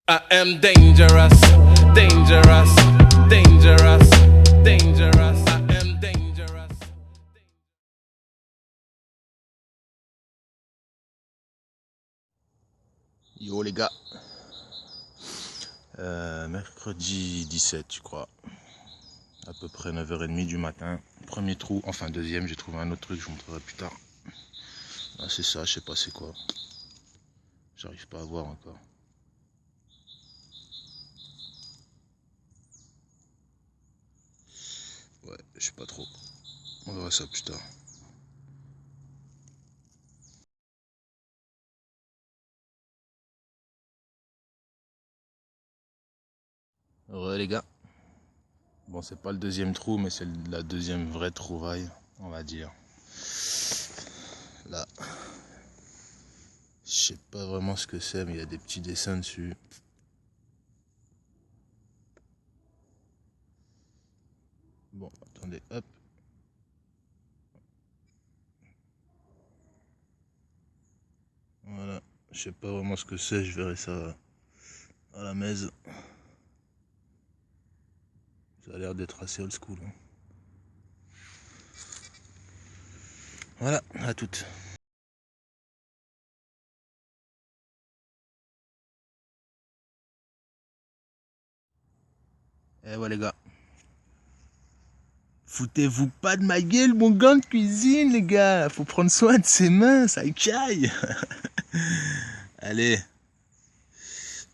I am dangerous, dangerous, dangerous, dangerous. I am dangerous. Yo les gars, mercredi 17 je crois, à peu près 9h30 du matin, premier trou, enfin deuxième, j'ai trouvé un autre truc, je vous montrerai plus tard. Ah c'est ça, je sais pas c'est quoi, j'arrive pas à voir encore. Ouais, je sais pas trop, on verra ça plus tard. Ouais les gars, bon c'est pas le deuxième trou mais c'est la deuxième vraie trouvaille, on va dire. Là, je sais pas vraiment ce que c'est mais il y a des petits dessins dessus. Bon, attendez, hop. Voilà, je sais pas vraiment ce que c'est, je verrai ça à la messe. Ça a l'air d'être assez old school. Hein. Voilà, à toutes. Eh ouais les gars. Foutez-vous pas de ma gueule, mon gant de cuisine, les gars. Faut prendre soin de ses mains, ça caille. Allez.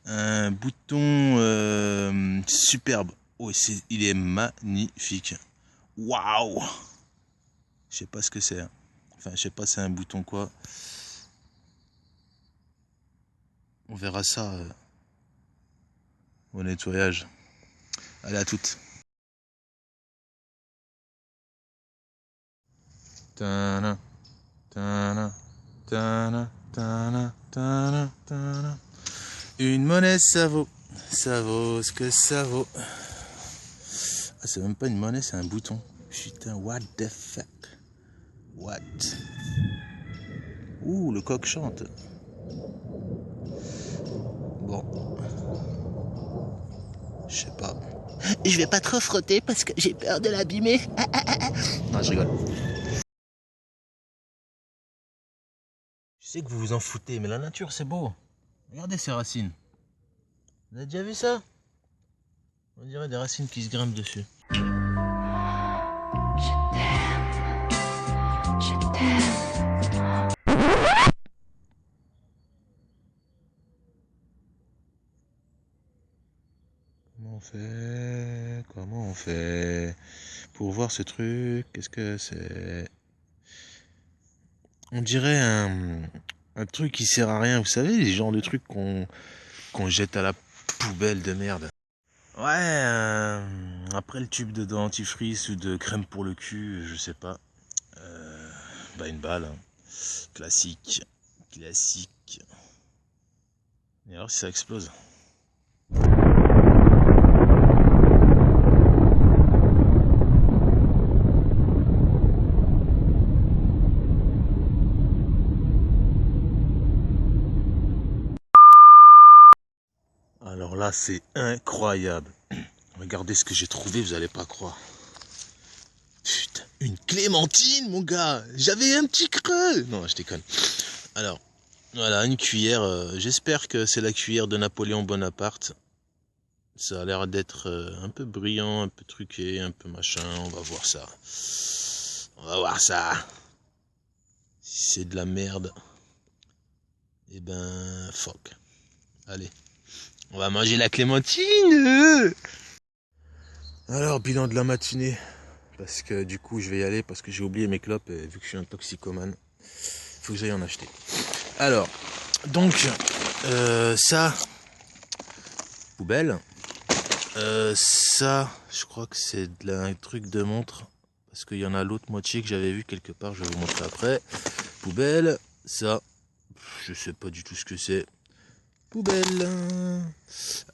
Un bouton superbe. Oh, il est magnifique. Waouh. Je sais pas ce que c'est. Hein. Enfin, je sais pas c'est un bouton quoi. On verra ça au nettoyage. Allez, à toutes. Tana, tana, tana, tana, tana, tana. Une monnaie, ça vaut ce que ça vaut. Ah, c'est même pas une monnaie, c'est un bouton. Putain, what the fuck? What? Ouh, le coq chante. Bon. Je sais pas. Je vais pas trop frotter parce que j'ai peur de l'abîmer. Non, je rigole. Je sais que vous vous en foutez, mais la nature, c'est beau. Regardez ces racines. Vous avez déjà vu ça? On dirait des racines qui se grimpent dessus. Je t'aime, je t'aime. Comment on fait? Comment on fait pour voir ce truc? Qu'est-ce que c'est? On dirait un truc qui sert à rien. Vous savez, les genres de trucs qu'on jette à la poubelle de merde. Ouais, après le tube de dentifrice ou de crème pour le cul, je sais pas. Bah une balle, hein. Classique, classique. Et alors si ça explose? Alors là, c'est incroyable. Regardez ce que j'ai trouvé, vous allez pas croire. Putain, une clémentine, mon gars. J'avais un petit creux. Non, je déconne. Alors, voilà, une cuillère. J'espère que c'est la cuillère de Napoléon Bonaparte. Ça a l'air d'être un peu brillant, un peu truqué, un peu machin. On va voir ça. On va voir ça. Si c'est de la merde, eh ben, fuck. Allez, on va manger la clémentine. Alors, bilan de la matinée. Parce que du coup, je vais y aller parce que j'ai oublié mes clopes et vu que je suis un toxicomane, faut que j'aille en acheter. Alors, donc, ça, poubelle. Ça, je crois que c'est un truc de montre. Parce qu'il y en a l'autre moitié que j'avais vu quelque part, je vais vous montrer après. Poubelle, ça, je sais pas du tout ce que c'est. Poubelle.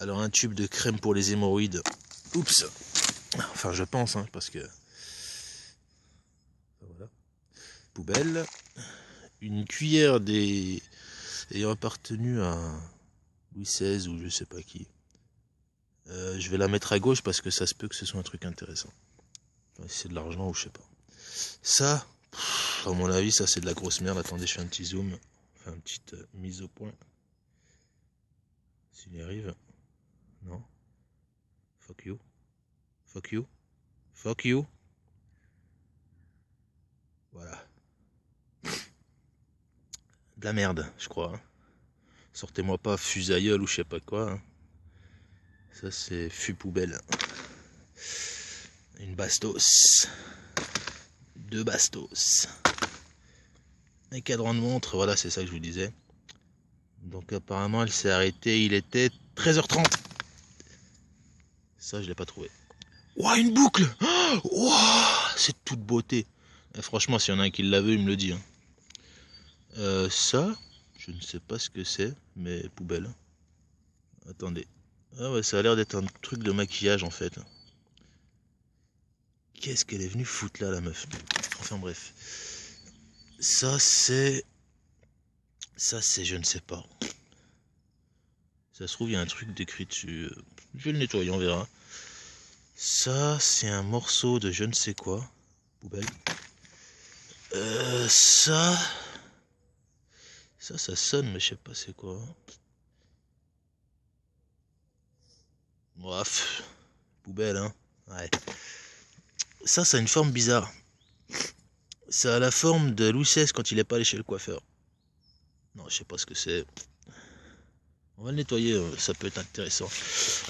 Alors un tube de crème pour les hémorroïdes. Oups. Enfin je pense, hein, parce que... Voilà. Poubelle. Une cuillère ayant appartenu à Louis XVI ou je sais pas qui. Je vais la mettre à gauche parce que ça se peut que ce soit un truc intéressant. Enfin, si c'est de l'argent ou je sais pas. Ça, à mon avis, ça c'est de la grosse merde. Attendez, je fais un petit zoom. Enfin, une petite mise au point. S'il y arrive. Non. Fuck you. Fuck you. Fuck you. Voilà. De la merde, je crois. Hein. Sortez-moi pas fusailleul ou je sais pas quoi. Hein. Ça c'est fût poubelle. Une bastos. 2 bastos. Un cadran de montre, voilà, c'est ça que je vous disais. Donc apparemment elle s'est arrêtée, il était 13h30. Ça je l'ai pas trouvé. Ouah, une boucle. Ouah, c'est toute beauté. Et franchement, s'il y en a un qui l'a vu, il me le dit. Hein. Ça, je ne sais pas ce que c'est, mais poubelle. Attendez. Ah ouais, ça a l'air d'être un truc de maquillage en fait. Qu'est-ce qu'elle est venue foutre là, la meuf? Enfin bref. Ça c'est je ne sais pas. Ça se trouve, il y a un truc décrit dessus. Je vais le nettoyer, on verra. Ça, c'est un morceau de je ne sais quoi. Poubelle. Ça sonne, mais je sais pas c'est quoi. Bref. Poubelle, hein. Ouais. Ça a une forme bizarre. Ça a la forme de Louis XVI quand il est pas allé chez le coiffeur. Non, je sais pas ce que c'est. On va le nettoyer, ça peut être intéressant.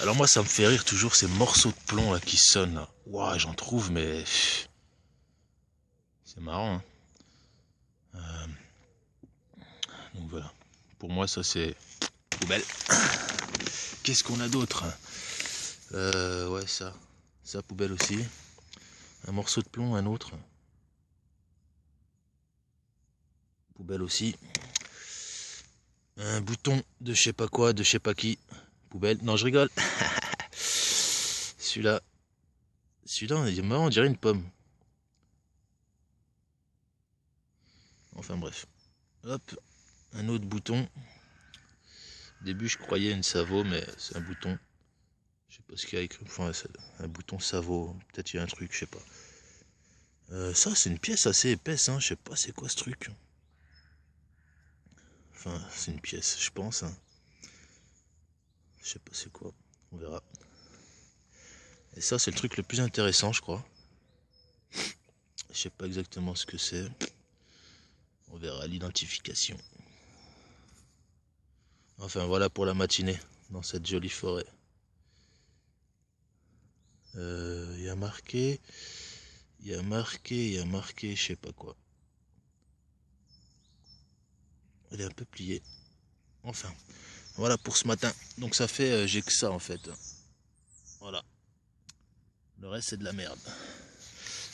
Alors moi, ça me fait rire toujours ces morceaux de plomb là qui sonnent là. Ouah, j'en trouve, mais c'est marrant. Hein. Donc voilà. Pour moi, ça c'est poubelle. Qu'est-ce qu'on a d'autre? Ouais, ça poubelle aussi. Un morceau de plomb, un autre. Poubelle aussi. Un bouton de je sais pas quoi, de je sais pas qui. Poubelle. Non, je rigole. Celui-là, on dirait une pomme. Enfin bref. Hop. Un autre bouton. Au début, je croyais une Savo, mais c'est un bouton. Je sais pas ce qu'il y a écrit. Enfin, un bouton Savo. Peut-être il y a un truc, je sais pas. Ça, c'est une pièce assez épaisse. Hein. Je sais pas c'est quoi ce truc. Enfin, c'est une pièce, je pense. Hein. Je sais pas c'est quoi. On verra. Et ça, c'est le truc le plus intéressant, je crois. Je sais pas exactement ce que c'est. On verra l'identification. Enfin, voilà pour la matinée, dans cette jolie forêt. Il y a marqué, je sais pas quoi. Elle est un peu pliée. Enfin, voilà pour ce matin. Donc ça fait, j'ai que ça en fait. Voilà. Le reste c'est de la merde.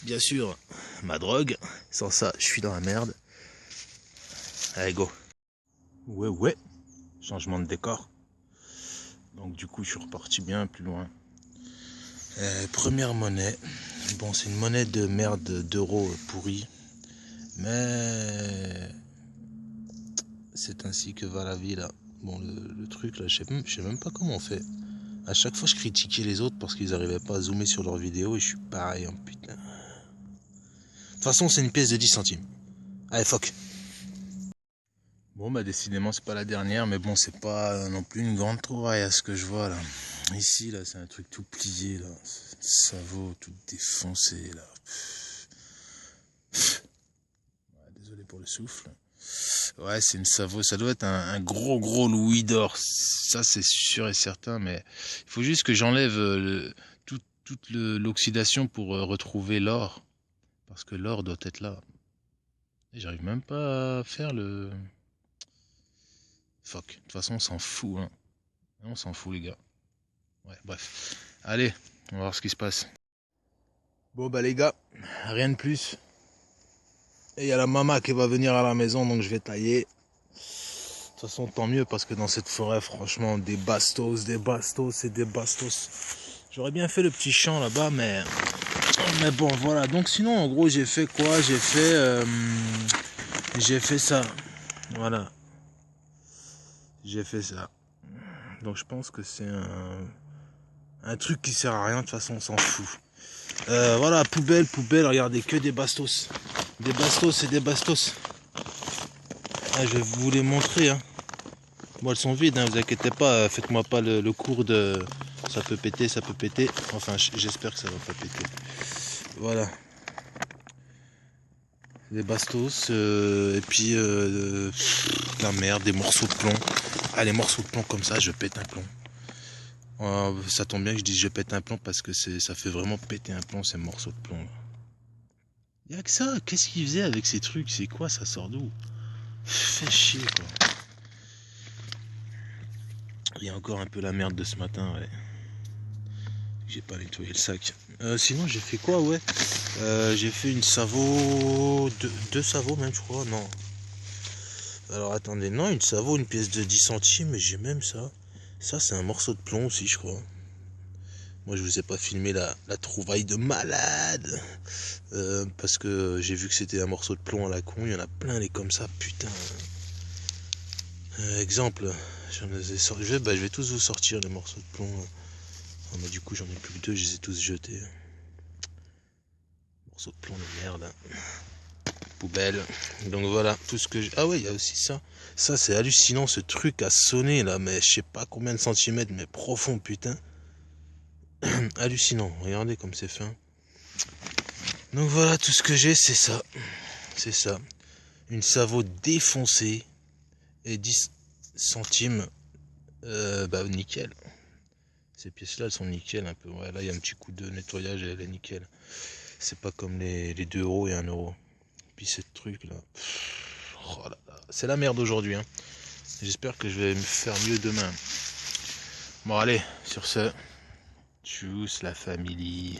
Bien sûr, ma drogue. Sans ça, je suis dans la merde. Allez, go. Ouais. Changement de décor. Donc du coup, je suis reparti bien plus loin. Première monnaie. Bon, c'est une monnaie de merde d'euros pourrie. Mais c'est ainsi que va la vie là. Bon, le truc là, je sais même pas comment on fait. À chaque fois, je critiquais les autres parce qu'ils n'arrivaient pas à zoomer sur leurs vidéos et je suis pareil, hein, putain. De toute façon, c'est une pièce de 10 centimes. Allez, fuck. Bon, bah, décidément, c'est pas la dernière, mais bon, c'est pas non plus une grande trouvaille à ce que je vois là. Ici, là, c'est un truc tout plié là. Ça vaut tout défoncé là. Ouais, désolé pour le souffle. Ouais, c'est une Savo, ça doit être un gros louis d'or, ça c'est sûr et certain, mais il faut juste que j'enlève toute l'oxydation pour retrouver l'or, parce que l'or doit être là. Et j'arrive même pas à faire le... Fuck, de toute façon on s'en fout, hein. On s'en fout les gars. Ouais, bref. Allez, on va voir ce qui se passe. Bon bah les gars, rien de plus. Et il y a la maman qui va venir à la maison, donc je vais tailler. De toute façon, tant mieux, parce que dans cette forêt, franchement, des bastos et des bastos. J'aurais bien fait le petit champ là-bas, mais bon, voilà. Donc sinon, en gros, j'ai fait quoi? J'ai fait ça. Voilà. J'ai fait ça. Donc je pense que c'est un truc qui sert à rien, de toute façon on s'en fout. Voilà, poubelle, regardez, que des bastos. Des bastos et des bastos. Ah, je vais vous les montrer. Hein. Bon, elles sont vides, hein, vous inquiétez pas, faites-moi pas le cours de ça peut péter, ça peut péter. Enfin, j'espère que ça va pas péter. Voilà. Des bastos, et puis la merde, des morceaux de plomb. Ah, les morceaux de plomb comme ça, je pète un plomb. Ça tombe bien que je dis je pète un plomb parce que ça fait vraiment péter un plomb ces morceaux de plomb. Y'a que ça, qu'est-ce qu'il faisait avec ces trucs? C'est quoi, ça sort d'où? Fait chier quoi. Il y a encore un peu la merde de ce matin, ouais. J'ai pas nettoyé le sac. Sinon j'ai fait quoi, ouais. J'ai fait une Savo, deux Savo même je crois, non. Alors attendez, non, une Savo, une pièce de 10 centimes, mais j'ai même ça. Ça c'est un morceau de plomb aussi je crois. Moi je vous ai pas filmé la trouvaille de malade. Parce que j'ai vu que c'était un morceau de plomb à la con, il y en a plein les comme ça, putain. Exemple, j'en ai sorti, je vais tous vous sortir les morceaux de plomb. Oh, mais du coup j'en ai plus que deux, je les ai tous jetés. Morceaux de plomb de merde. Poubelle. Donc voilà, tout ce que j'ai. Ah ouais, il y a aussi ça. Ça c'est hallucinant ce truc à sonner là, mais je sais pas combien de centimètres, mais profond putain. Hallucinant, regardez comme c'est fin. Donc voilà, tout ce que j'ai c'est ça. C'est ça. Une Savo défoncée. Et 10 centimes. Bah nickel. Ces pièces là elles sont nickel un peu. Ouais, là il y a un petit coup de nettoyage et elle est nickel. C'est pas comme les 2 euros et 1 euro. Puis ce truc là. Oh là là. C'est la merde aujourd'hui. Hein. J'espère que je vais me faire mieux demain. Bon allez, sur ce. Tchuss la famille.